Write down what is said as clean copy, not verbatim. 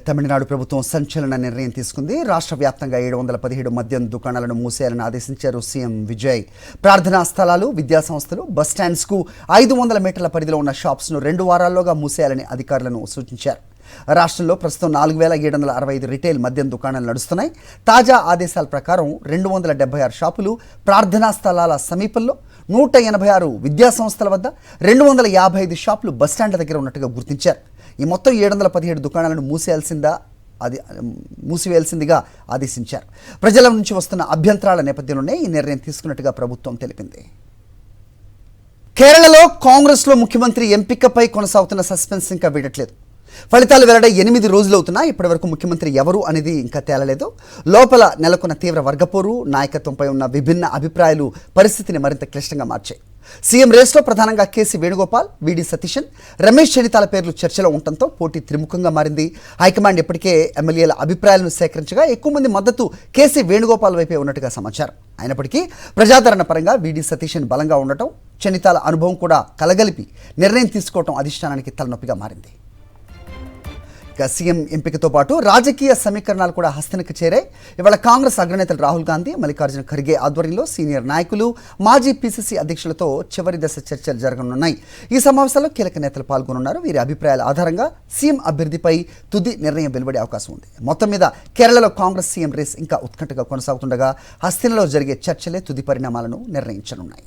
తమిళనాడు ప్రభుత్వం సంచలన నిర్ణయం తీసుకుంది. రాష్ట్ర వ్యాప్తంగా 717 మద్యం దుకాణాలను మూసేయాలని ఆదేశించారు సీఎం విజయ్. ప్రార్థనా స్థలాలు, విద్యా సంస్థలు, బస్టాండ్స్కు 500 మీటర్ల పరిధిలో ఉన్న షాప్స్ను 2 వారాల్లోగా మూసేయాలని అధికారులను సూచించారు. రాష్ట్రంలో ప్రస్తుతం 4765 రిటైల్ మద్యం దుకాణాలు నడుస్తున్నాయి. తాజా ఆదేశాల ప్రకారం 276 షాపులు, ప్రార్థనా స్థలాల సమీపంలో 186 విద్యా సంస్థల వద్ద, 255 షాపులు బస్టాండ్ల దగ్గర ఉన్నట్టుగా గుర్తించారు. ఈ మొత్తం 717 దుకాణాలను మూసివేయాల్సిందిగా ఆదేశించారు. ప్రజల నుంచి వస్తున్న అభ్యంతరాల నేపథ్యంలోనే ఈ నిర్ణయం తీసుకున్నట్టుగా ప్రభుత్వం తెలిపింది. కేరళలో కాంగ్రెస్లో ముఖ్యమంత్రి ఎంపికపై కొనసాగుతున్న సస్పెన్స్ ఇంకా వీడట్లేదు. ఫలితాలు వెల్లడై 8 రోజులవుతున్నా ఇప్పటివరకు ముఖ్యమంత్రి ఎవరు అనేది ఇంకా తేలలేదు. లోపల నెలకొన్న తీవ్ర వర్గపోరు, నాయకత్వంపై ఉన్న విభిన్న అభిప్రాయాలు పరిస్థితిని మరింత క్లిష్టంగా మార్చాయి. సీఎం రేస్లో ప్రధానంగా కేసీ వేణుగోపాల్, వీడి సతీశన్, రమేష్ చెన్నితాల పేర్లు చర్చలో ఉండటంతో పోటీ త్రిముఖంగా మారింది. హైకమాండ్ ఇప్పటికే ఎమ్మెల్యేల అభిప్రాయాలను సేకరించగా ఎక్కువ మంది మద్దతు కేసీ వేణుగోపాల్ వైపే ఉన్నట్టుగా సమాచారం. అయినప్పటికీ ప్రజాదరణ పరంగా వీడి సతీశన్ బలంగా ఉండటం, చెన్నితాల అనుభవం కూడా కలగలిపి నిర్ణయం తీసుకోవడం అధిష్టానానికి తలనొప్పిగా మారింది. ఇక సీఎం ఎంపికతో పాటు రాజకీయ సమీకరణాలు కూడా హస్తనికి చేరాయి. ఇవాళ కాంగ్రెస్ అగ్రనేతలు రాహుల్ గాంధీ, మల్లికార్జున ఖర్గే ఆధ్వర్యంలో సీనియర్ నాయకులు, మాజీ పీసీసీ అధ్యక్షులతో చివరి దశ చర్చలు జరగనున్నాయి. ఈ సమావేశంలో కీలక నేతలు పాల్గొనున్నారు. వీరి అభిప్రాయాల ఆధారంగా సీఎం అభ్యర్థిపై తుది నిర్ణయం వెలువడే అవకాశం ఉంది. మొత్తం మీద కేరళలో కాంగ్రెస్ సీఎం రేస్ ఇంకా ఉత్కంఠగా కొనసాగుతుండగా హస్తినలో జరిగే చర్చలే తుది పరిణామాలను నిర్ణయించనున్నాయి.